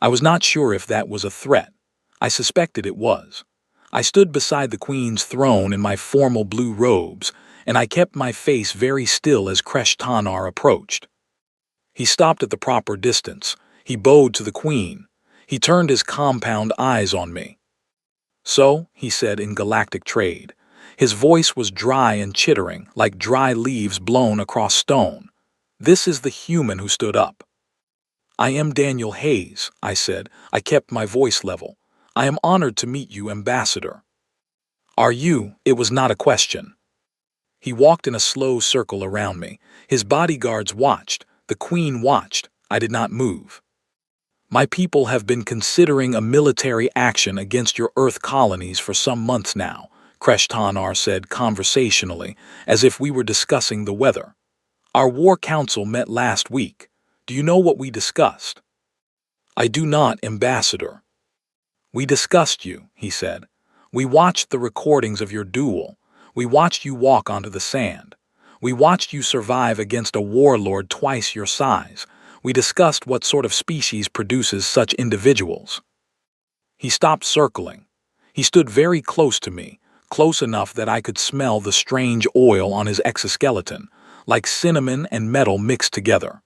I was not sure if that was a threat. I suspected it was. I stood beside the Queen's throne in my formal blue robes, and I kept my face very still as Kreshtanar approached. He stopped at the proper distance. He bowed to the Queen. He turned his compound eyes on me. So, he said in galactic trade. His voice was dry and chittering, like dry leaves blown across stone. This is the human who stood up. I am Daniel Hayes, I said. I kept my voice level. I am honored to meet you, Ambassador. Are you? It was not a question. He walked in a slow circle around me. His bodyguards watched. The Queen watched. I did not move. My people have been considering a military action against your Earth colonies for some months now, Kreshtanar said conversationally, as if we were discussing the weather. Our war council met last week. Do you know what we discussed? I do not, Ambassador. We discussed you, he said. We watched the recordings of your duel. We watched you walk onto the sand. We watched you survive against a warlord twice your size. We discussed what sort of species produces such individuals. He stopped circling. He stood very close to me, close enough that I could smell the strange oil on his exoskeleton, like cinnamon and metal mixed together.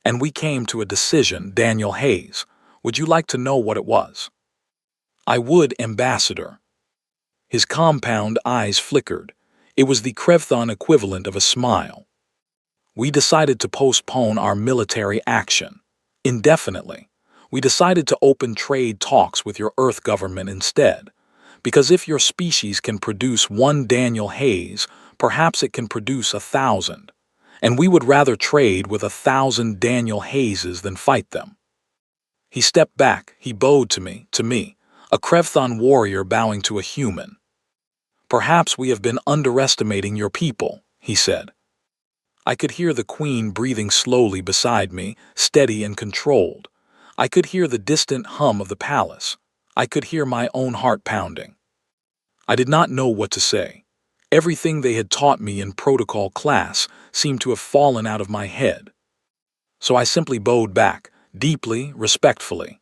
And we came to a decision, Daniel Hayes. Would you like to know what it was? I would, Ambassador. His compound eyes flickered. It was the Krevthon equivalent of a smile. We decided to postpone our military action. Indefinitely. We decided to open trade talks with your Earth government instead. Because if your species can produce one Daniel Hayes, perhaps it can produce 1,000. And we would rather trade with 1,000 Daniel Hayeses than fight them. He stepped back, he bowed to me, a Krevthon warrior bowing to a human. Perhaps we have been underestimating your people, he said. I could hear the Queen breathing slowly beside me, steady and controlled. I could hear the distant hum of the palace. I could hear my own heart pounding. I did not know what to say. Everything they had taught me in protocol class seemed to have fallen out of my head. So I simply bowed back, deeply, respectfully.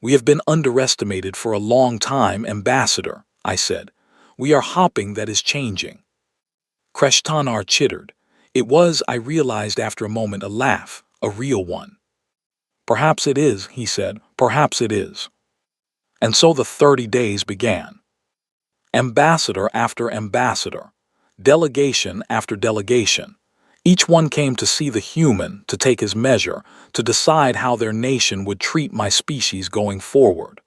We have been underestimated for a long time, Ambassador, I said. We are hopping that is changing. Kreshtanar chittered. It was, I realized after a moment, a laugh, a real one. Perhaps it is, he said, perhaps it is. And so the 30 days began. Ambassador after ambassador, delegation after delegation. Each one came to see the human, to take his measure, to decide how their nation would treat my species going forward.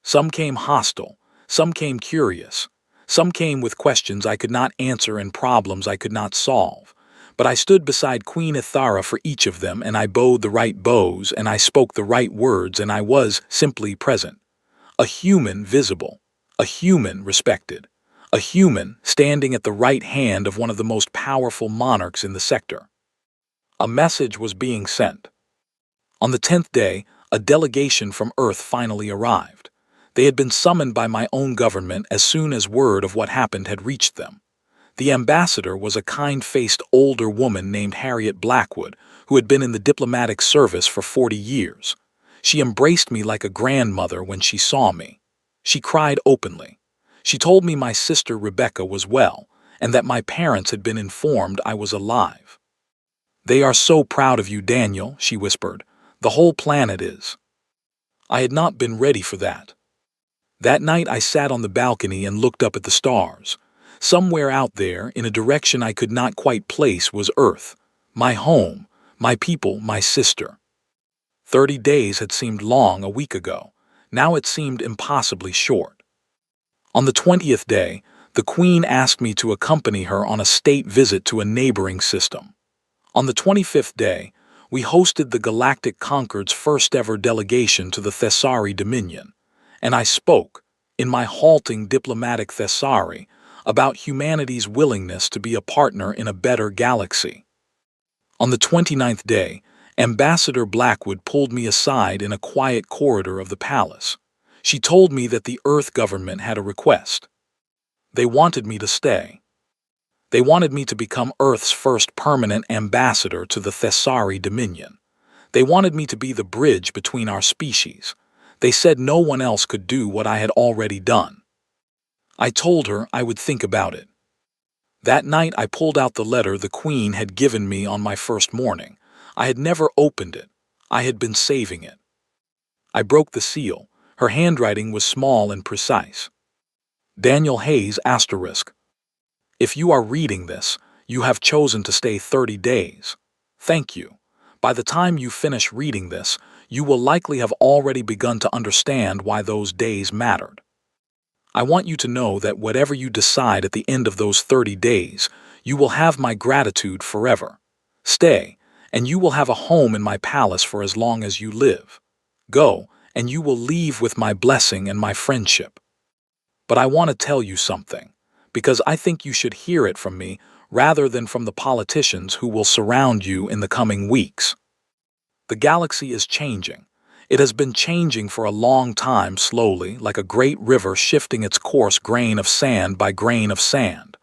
Some came hostile, some came curious, some came with questions I could not answer and problems I could not solve. But I stood beside Queen Ithara for each of them, and I bowed the right bows, and I spoke the right words, and I was simply present. A human visible, a human respected, a human standing at the right hand of one of the most powerful monarchs in the sector. A message was being sent. On the 10th day, a delegation from Earth finally arrived. They had been summoned by my own government as soon as word of what happened had reached them. The ambassador was a kind-faced older woman named Harriet Blackwood, who had been in the diplomatic service for 40 years. She embraced me like a grandmother when she saw me. She cried openly. She told me my sister Rebecca was well, and that my parents had been informed I was alive. "They are so proud of you, Daniel," she whispered. "The whole planet is." I had not been ready for that. That night I sat on the balcony and looked up at the stars. Somewhere out there, in a direction I could not quite place, was Earth, my home, my people, my sister. 30 days had seemed long a week ago. Now it seemed impossibly short. On the 20th day, the Queen asked me to accompany her on a state visit to a neighboring system. On the 25th day, we hosted the Galactic Concord's first-ever delegation to the Thessari Dominion, and I spoke, in my halting diplomatic Thessari, about humanity's willingness to be a partner in a better galaxy. On the 29th day, Ambassador Blackwood pulled me aside in a quiet corridor of the palace. She told me that the Earth government had a request. They wanted me to stay. They wanted me to become Earth's first permanent ambassador to the Thessari Dominion. They wanted me to be the bridge between our species. They said no one else could do what I had already done. I told her I would think about it. That night I pulled out the letter the Queen had given me on my first morning. I had never opened it. I had been saving it. I broke the seal. Her handwriting was small and precise. Daniel Hayes *. If you are reading this, you have chosen to stay 30 days. Thank you. By the time you finish reading this, you will likely have already begun to understand why those days mattered. I want you to know that whatever you decide at the end of those 30 days, you will have my gratitude forever. Stay, and you will have a home in my palace for as long as you live. Go, and you will leave with my blessing and my friendship. But I want to tell you something, because I think you should hear it from me rather than from the politicians who will surround you in the coming weeks. The galaxy is changing. It has been changing for a long time slowly, like a great river shifting its course grain of sand by grain of sand.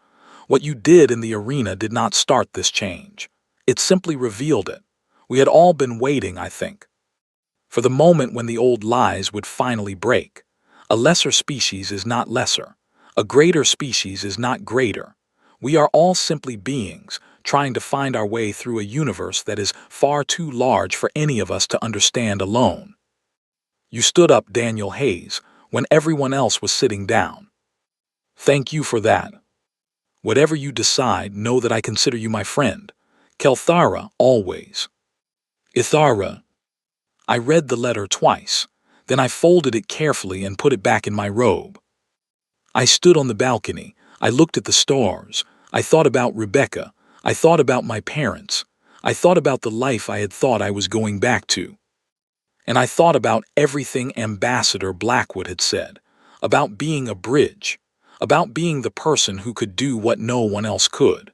What you did in the arena did not start this change. It simply revealed it. We had all been waiting, I think, for the moment when the old lies would finally break. A lesser species is not lesser. A greater species is not greater. We are all simply beings, trying to find our way through a universe that is far too large for any of us to understand alone. You stood up, Daniel Hayes, when everyone else was sitting down. Thank you for that. Whatever you decide, know that I consider you my friend. Kelthara, always. Ithara. I read the letter twice. Then I folded it carefully and put it back in my robe. I stood on the balcony. I looked at the stars. I thought about Rebecca. I thought about my parents. I thought about the life I had thought I was going back to. And I thought about everything Ambassador Blackwood had said, about being a bridge, about being the person who could do what no one else could.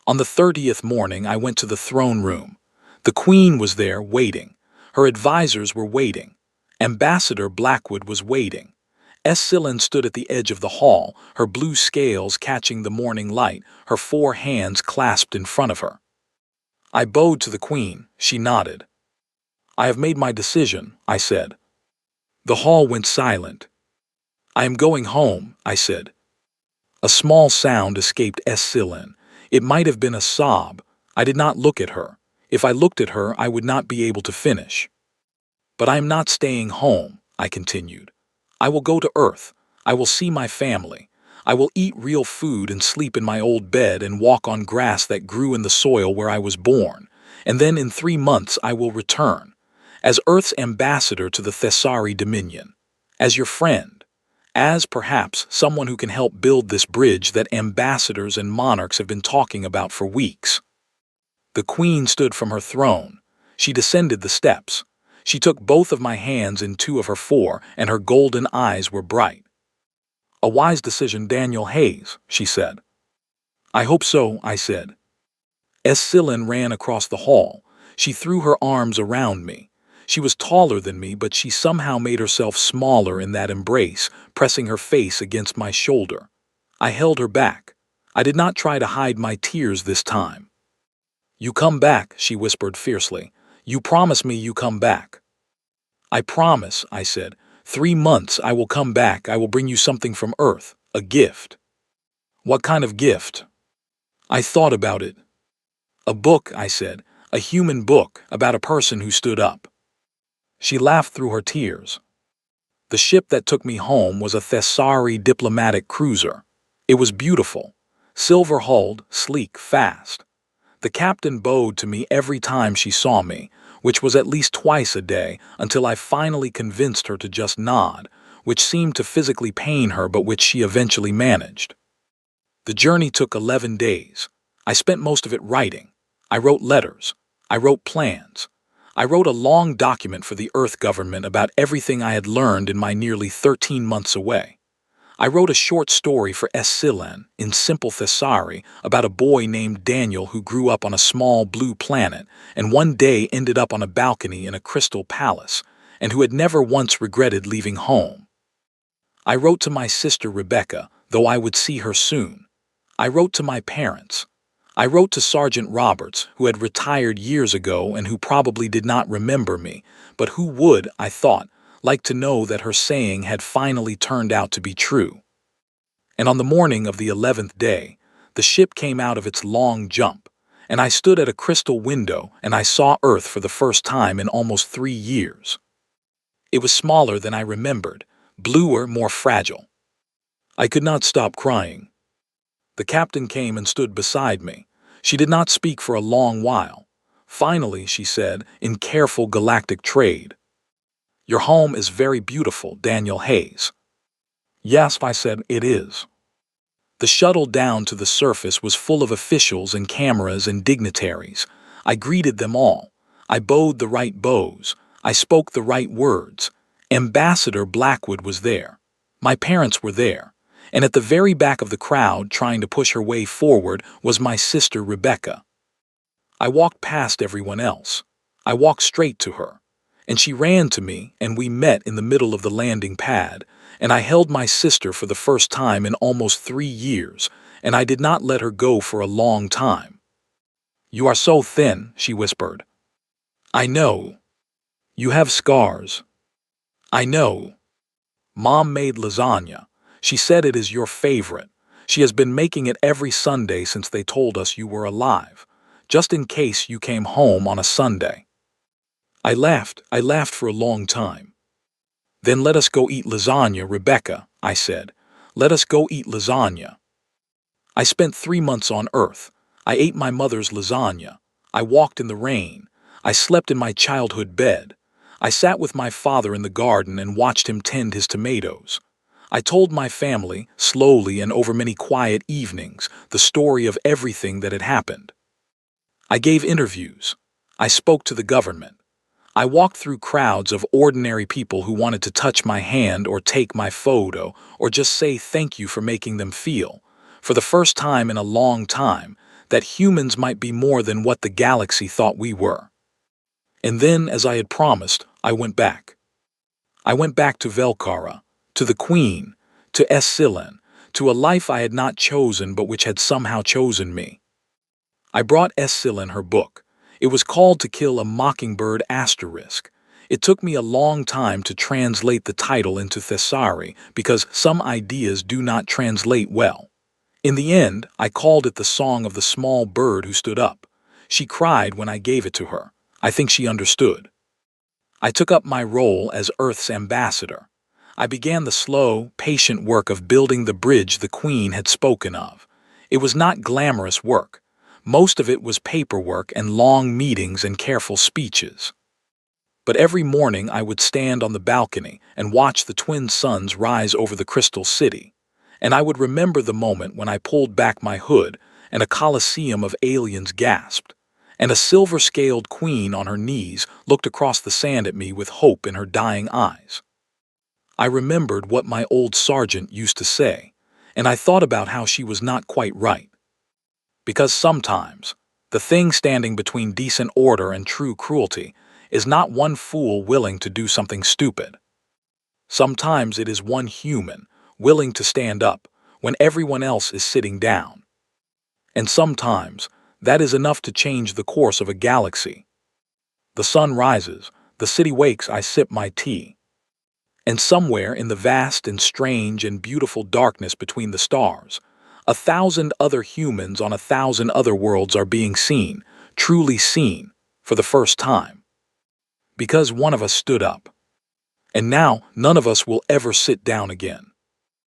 On the 30th morning, I went to the throne room. The Queen was there, waiting. Her advisors were waiting. Ambassador Blackwood was waiting. Escilin stood at the edge of the hall, her blue scales catching the morning light, her 4 hands clasped in front of her. I bowed to the Queen. She nodded. I have made my decision, I said. The hall went silent. I am going home, I said. A small sound escaped Escilin. It might have been a sob. I did not look at her. If I looked at her, I would not be able to finish. But I am not staying home, I continued. I will go to Earth. I will see my family. I will eat real food and sleep in my old bed and walk on grass that grew in the soil where I was born. And then in 3 months I will return. As Earth's ambassador to the Thessari Dominion. As your friend. As, perhaps, someone who can help build this bridge that ambassadors and monarchs have been talking about for weeks. The Queen stood from her throne. She descended the steps. She took both of my hands in 2 of her 4, and her golden eyes were bright. A wise decision, Daniel Hayes, she said. I hope so, I said. Escilin ran across the hall. She threw her arms around me. She was taller than me, but she somehow made herself smaller in that embrace, pressing her face against my shoulder. I held her back. I did not try to hide my tears this time. You come back, she whispered fiercely. You promise me you come back. I promise, I said. 3 months I will come back. I will bring you something from Earth, a gift. What kind of gift? I thought about it. A book, I said, a human book about a person who stood up. She laughed through her tears. The ship that took me home was a Thessari diplomatic cruiser. It was beautiful, silver-hulled, sleek, fast. The captain bowed to me every time she saw me, which was at least twice a day, until I finally convinced her to just nod, which seemed to physically pain her but which she eventually managed. The journey took 11 days. I spent most of it writing. I wrote letters. I wrote plans. I wrote a long document for the Earth government about everything I had learned in my nearly 13 months away. I wrote a short story for Escilin in simple Thessari about a boy named Daniel who grew up on a small blue planet and one day ended up on a balcony in a crystal palace and who had never once regretted leaving home. I wrote to my sister Rebecca, though I would see her soon. I wrote to my parents. I wrote to Sergeant Roberts, who had retired years ago and who probably did not remember me, but who would, I thought, like to know that her saying had finally turned out to be true. And on the morning of the 11th day, the ship came out of its long jump, and I stood at a crystal window and I saw Earth for the first time in almost 3 years. It was smaller than I remembered, bluer, more fragile. I could not stop crying. The captain came and stood beside me. She did not speak for a long while. Finally, she said, in careful galactic trade, "Your home is very beautiful, Daniel Hayes." Yes, I said, it is. The shuttle down to the surface was full of officials and cameras and dignitaries. I greeted them all. I bowed the right bows. I spoke the right words. Ambassador Blackwood was there. My parents were there. And at the very back of the crowd, trying to push her way forward, was my sister Rebecca. I walked past everyone else. I walked straight to her. And she ran to me, and we met in the middle of the landing pad, and I held my sister for the first time in almost 3 years, and I did not let her go for a long time. "You are so thin," she whispered. "I know. You have scars." "I know. Mom made lasagna. She said it is your favorite. She has been making it every Sunday since they told us you were alive, just in case you came home on a Sunday." I laughed. I laughed for a long time. "Then let us go eat lasagna, Rebecca," I said. "Let us go eat lasagna." I spent 3 months on Earth. I ate my mother's lasagna. I walked in the rain. I slept in my childhood bed. I sat with my father in the garden and watched him tend his tomatoes. I told my family, slowly and over many quiet evenings, the story of everything that had happened. I gave interviews. I spoke to the government. I walked through crowds of ordinary people who wanted to touch my hand or take my photo or just say thank you for making them feel, for the first time in a long time, that humans might be more than what the galaxy thought we were. And then, as I had promised, I went back. I went back to Velkara, to the Queen, to Essilin, to a life I had not chosen but which had somehow chosen me. I brought Essilin her book. It was called To Kill a Mockingbird *. It took me a long time to translate the title into Thessari because some ideas do not translate well. In the end, I called it The Song of the Small Bird Who Stood Up. She cried when I gave it to her. I think she understood. I took up my role as Earth's ambassador. I began the slow, patient work of building the bridge the Queen had spoken of. It was not glamorous work. Most of it was paperwork and long meetings and careful speeches. But every morning I would stand on the balcony and watch the twin suns rise over the crystal city. And I would remember the moment when I pulled back my hood and a coliseum of aliens gasped, and a silver-scaled queen on her knees looked across the sand at me with hope in her dying eyes. I remembered what my old sergeant used to say, and I thought about how she was not quite right. Because sometimes, the thing standing between decent order and true cruelty is not one fool willing to do something stupid. Sometimes it is one human willing to stand up when everyone else is sitting down. And sometimes that is enough to change the course of a galaxy. The sun rises, the city wakes, I sip my tea. And somewhere in the vast and strange and beautiful darkness between the stars, 1,000 other humans on 1,000 other worlds are being seen, truly seen, for the first time. Because one of us stood up. And now none of us will ever sit down again.